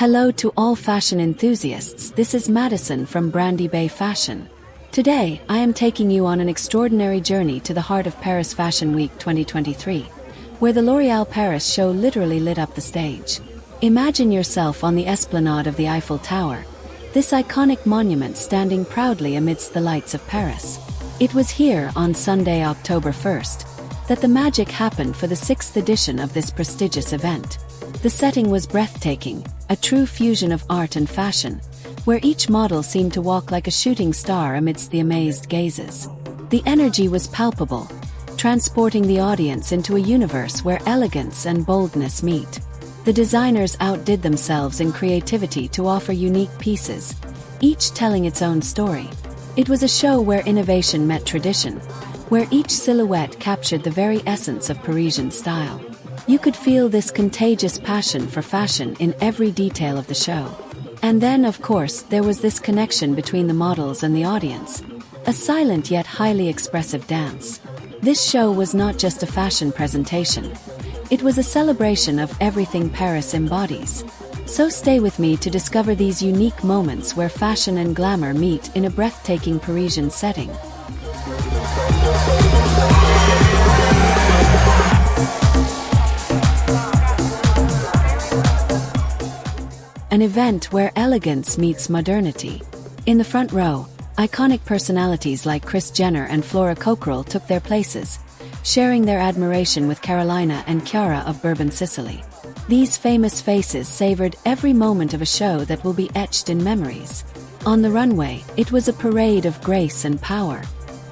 Hello to all fashion enthusiasts, this is Madison from Brandibay Fashion. Today, I am taking you on an extraordinary journey to the heart of Paris Fashion Week 2023, where the L'Oréal Paris show literally lit up the stage. Imagine yourself on the esplanade of the Eiffel Tower, this iconic monument standing proudly amidst the lights of Paris. It was here, on Sunday, October 1st, that the magic happened for the 6th edition of this prestigious event. The setting was breathtaking, a true fusion of art and fashion, where each model seemed to walk like a shooting star amidst the amazed gazes. The energy was palpable, transporting the audience into a universe where elegance and boldness meet. The designers outdid themselves in creativity to offer unique pieces, each telling its own story. It was a show where innovation met tradition, where each silhouette captured the very essence of Parisian style. You could feel this contagious passion for fashion in every detail of the show. And then, of course, there was this connection between the models and the audience, a silent yet highly expressive dance. This show was not just a fashion presentation. It was a celebration of everything Paris embodies. So stay with me to discover these unique moments where fashion and glamour meet in a breathtaking Parisian setting. An event where elegance meets modernity. In the front row, iconic personalities like Kris Jenner and Flora Cockerell took their places, sharing their admiration with Carolina and Chiara of Bourbon, Sicily. These famous faces savored every moment of a show that will be etched in memories. On the runway, it was a parade of grace and power.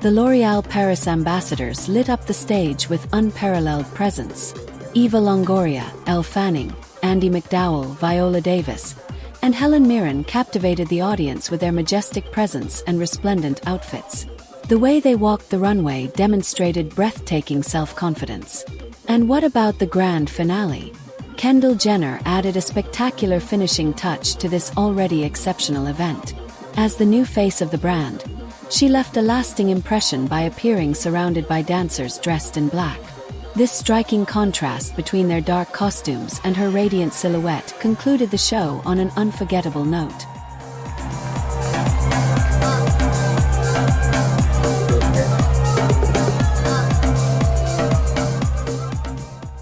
The L'Oréal Paris ambassadors lit up the stage with unparalleled presence. Eva Longoria, Elle Fanning, Andie MacDowell, Viola Davis, and Helen Mirren captivated the audience with their majestic presence and resplendent outfits. The way they walked the runway demonstrated breathtaking self-confidence. And what about the grand finale? Kendall Jenner added a spectacular finishing touch to this already exceptional event. As the new face of the brand, she left a lasting impression by appearing surrounded by dancers dressed in black. This striking contrast between their dark costumes and her radiant silhouette concluded the show on an unforgettable note.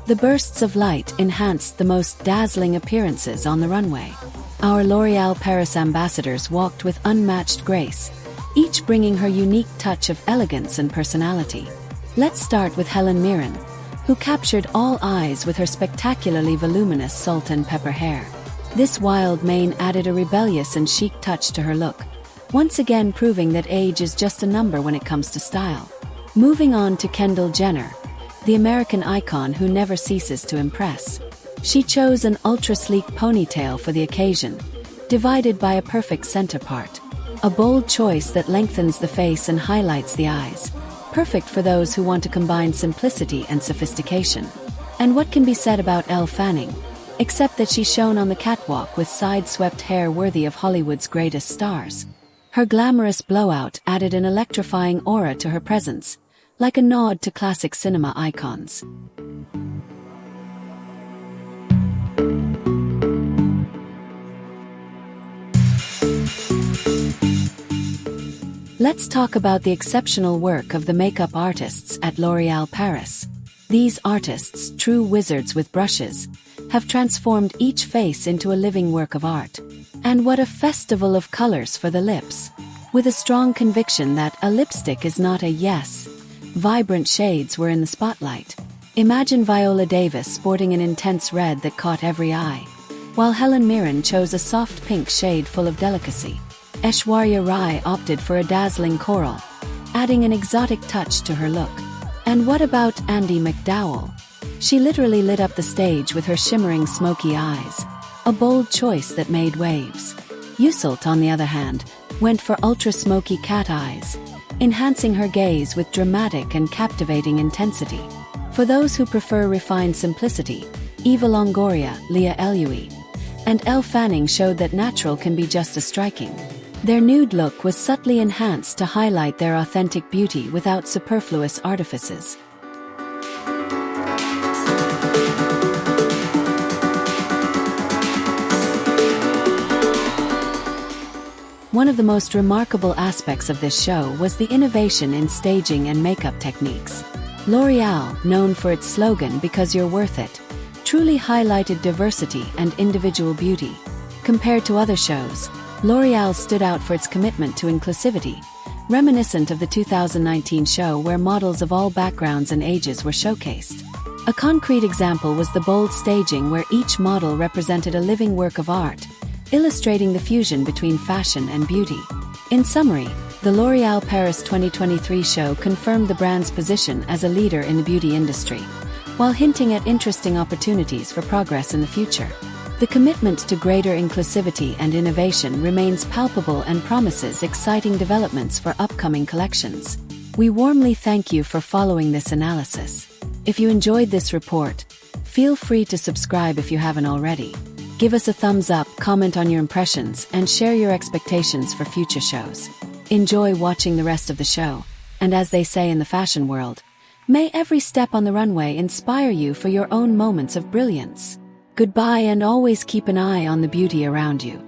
The bursts of light enhanced the most dazzling appearances on the runway. Our L'Oréal Paris ambassadors walked with unmatched grace, each bringing her unique touch of elegance and personality. Let's start with Helen Mirren, who captured all eyes with her spectacularly voluminous salt and pepper hair. This wild mane added a rebellious and chic touch to her look, once again proving that age is just a number when it comes to style. Moving on to Kendall Jenner, the American icon who never ceases to impress. She chose an ultra-sleek ponytail for the occasion, divided by a perfect center part. A bold choice that lengthens the face and highlights the eyes, perfect for those who want to combine simplicity and sophistication. And what can be said about Elle Fanning, except that she shone on the catwalk with side-swept hair worthy of Hollywood's greatest stars. Her glamorous blowout added an electrifying aura to her presence, like a nod to classic cinema icons. Let's talk about the exceptional work of the makeup artists at L'Oréal Paris. These artists, true wizards with brushes, have transformed each face into a living work of art. And what a festival of colors for the lips! With a strong conviction that a lipstick is not a yes, vibrant shades were in the spotlight. Imagine Viola Davis sporting an intense red that caught every eye, while Helen Mirren chose a soft pink shade full of delicacy. Aishwarya Rai opted for a dazzling coral, adding an exotic touch to her look. And what about Andie MacDowell? She literally lit up the stage with her shimmering smoky eyes, a bold choice that made waves. Yusult, on the other hand, went for ultra-smoky cat eyes, enhancing her gaze with dramatic and captivating intensity. For those who prefer refined simplicity, Eva Longoria, Leah Eloui, and Elle Fanning showed that natural can be just as striking. Their nude look was subtly enhanced to highlight their authentic beauty without superfluous artifices. One of the most remarkable aspects of this show was the innovation in staging and makeup techniques. L'Oréal, known for its slogan "Because you're worth it," truly highlighted diversity and individual beauty. Compared to other shows, L'Oréal stood out for its commitment to inclusivity, reminiscent of the 2019 show where models of all backgrounds and ages were showcased. A concrete example was the bold staging where each model represented a living work of art, illustrating the fusion between fashion and beauty. In summary, the L'Oréal Paris 2023 show confirmed the brand's position as a leader in the beauty industry, while hinting at interesting opportunities for progress in the future. The commitment to greater inclusivity and innovation remains palpable and promises exciting developments for upcoming collections. We warmly thank you for following this analysis. If you enjoyed this report, feel free to subscribe if you haven't already. Give us a thumbs up, comment on your impressions, and share your expectations for future shows. Enjoy watching the rest of the show, and as they say in the fashion world, may every step on the runway inspire you for your own moments of brilliance. Goodbye, and always keep an eye on the beauty around you.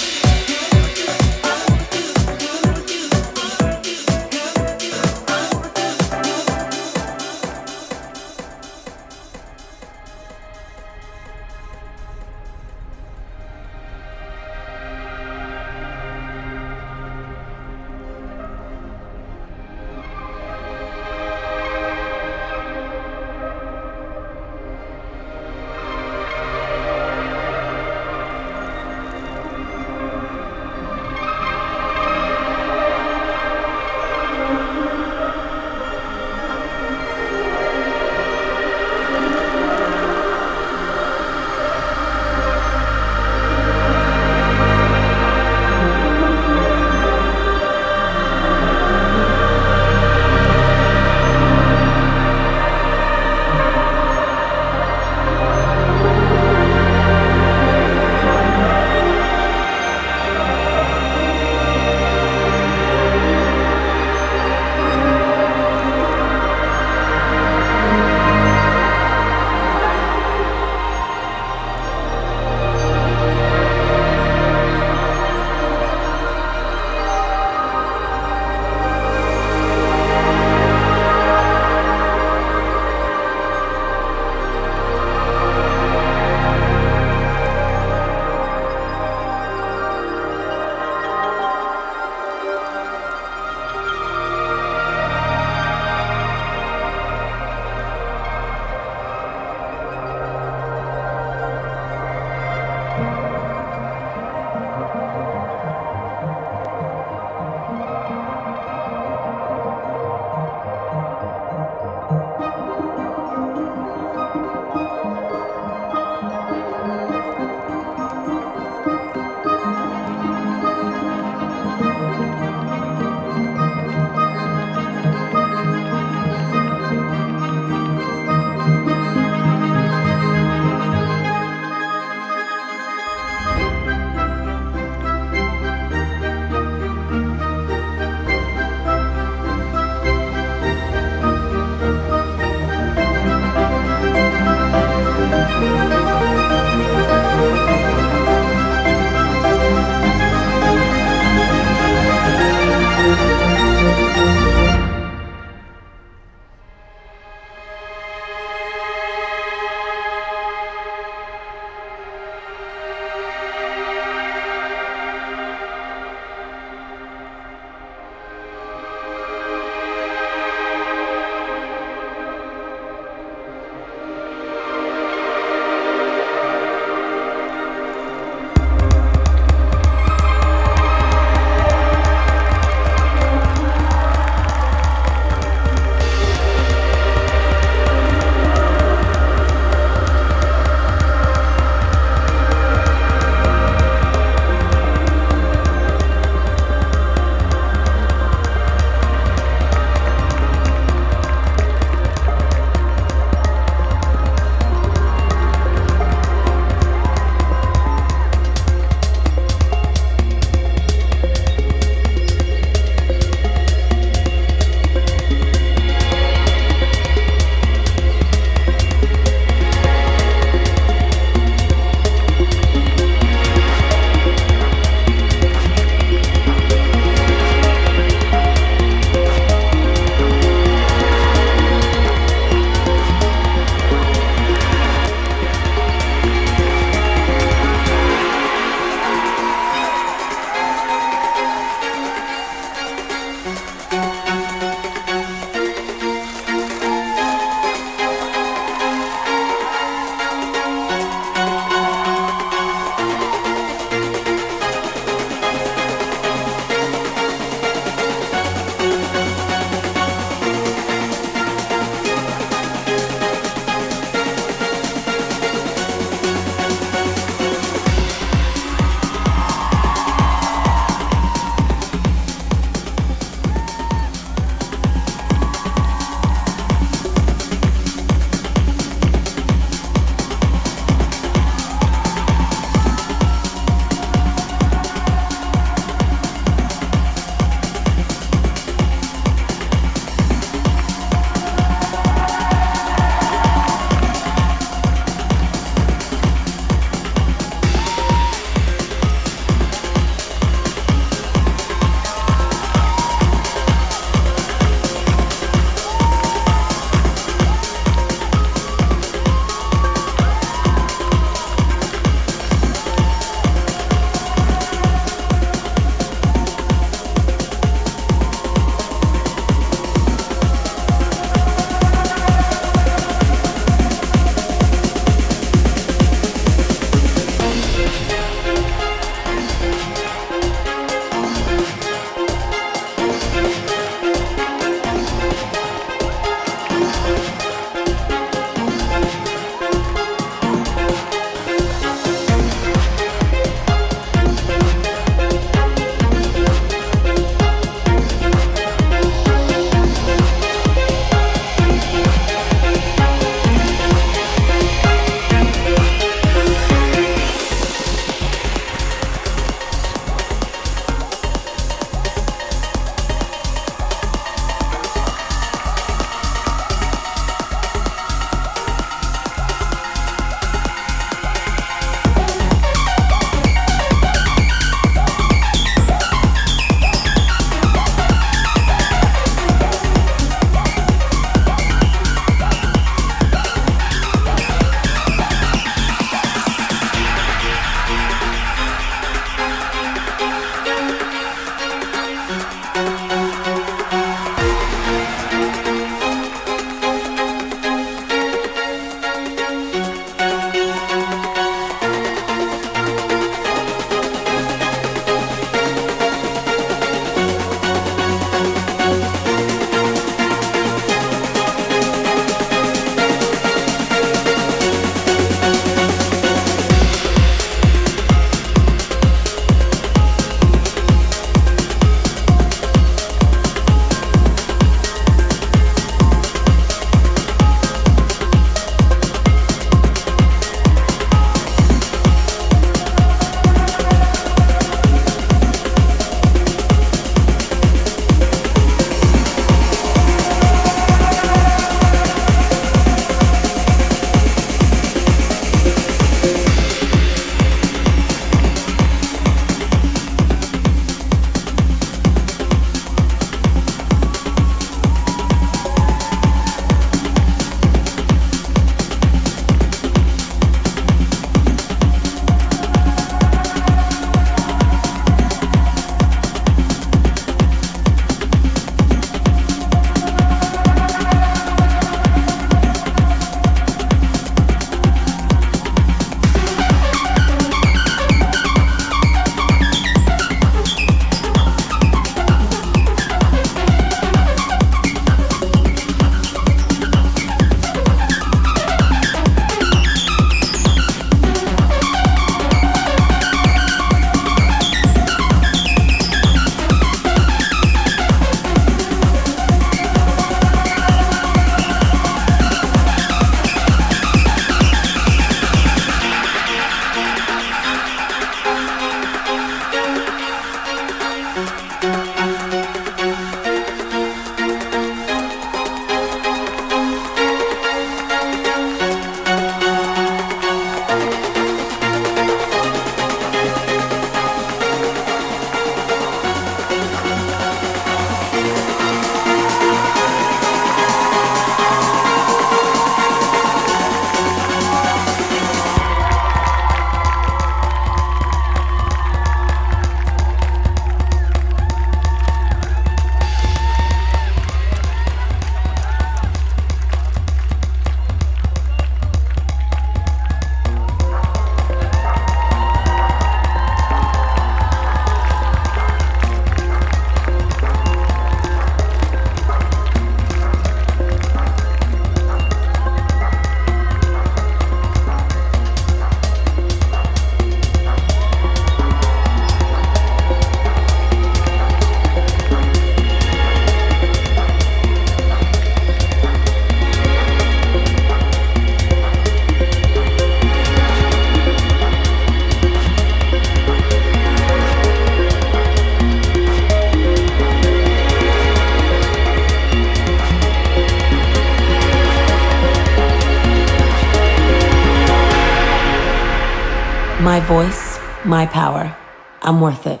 My voice, my power. I'm worth it.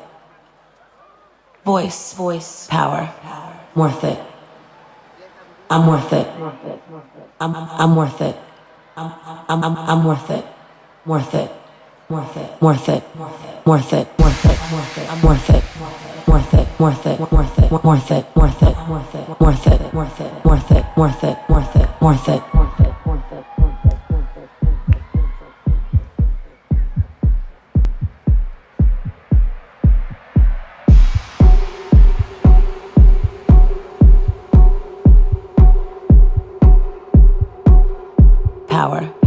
Voice, power. Worth it. I'm worth it. I'm worth it. I'm worth it. Worth it. Worth it. Worth it. Worth it. Worth it. I'm worth it. Worth it. Worth it. Worth it. Worth it. Worth it. Worth it. Worth it. Worth it. Worth it. Worth it. Worth it. Worth it. Power.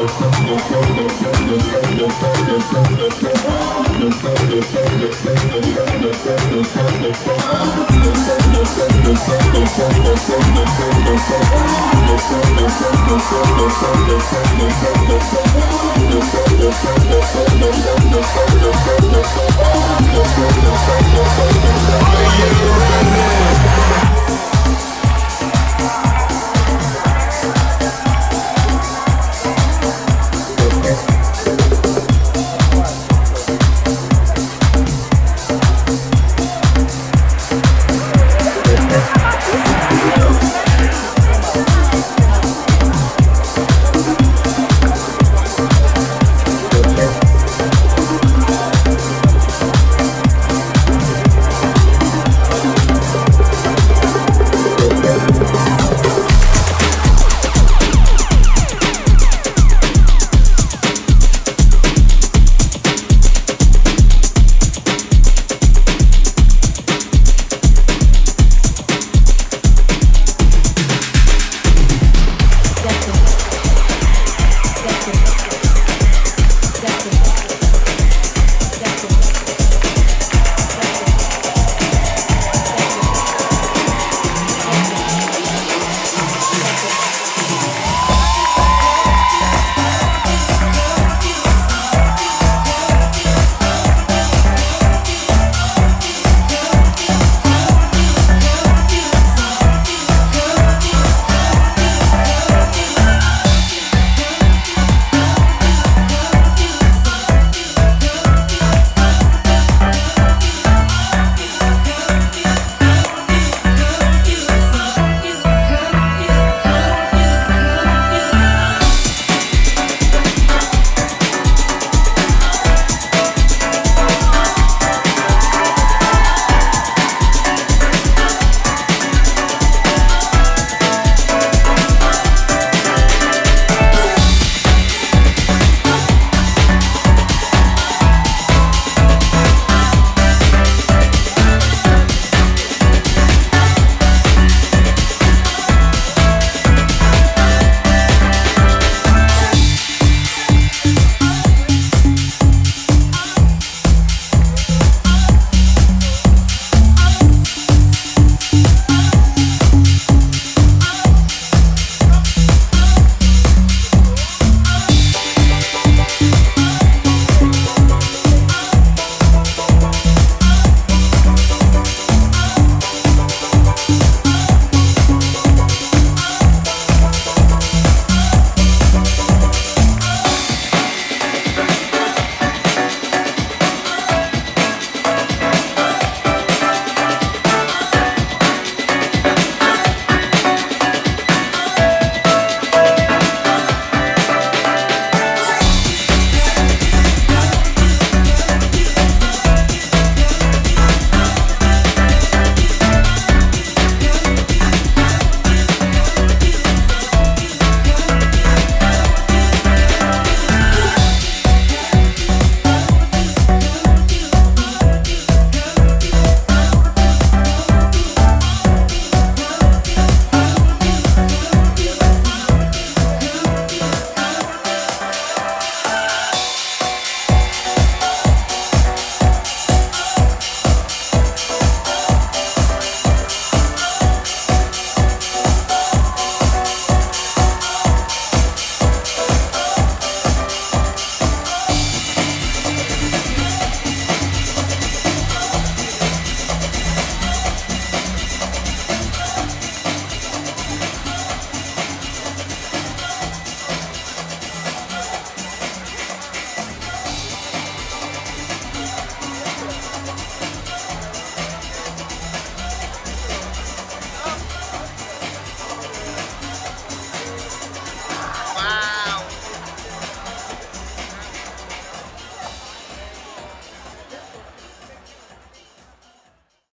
Are you ready?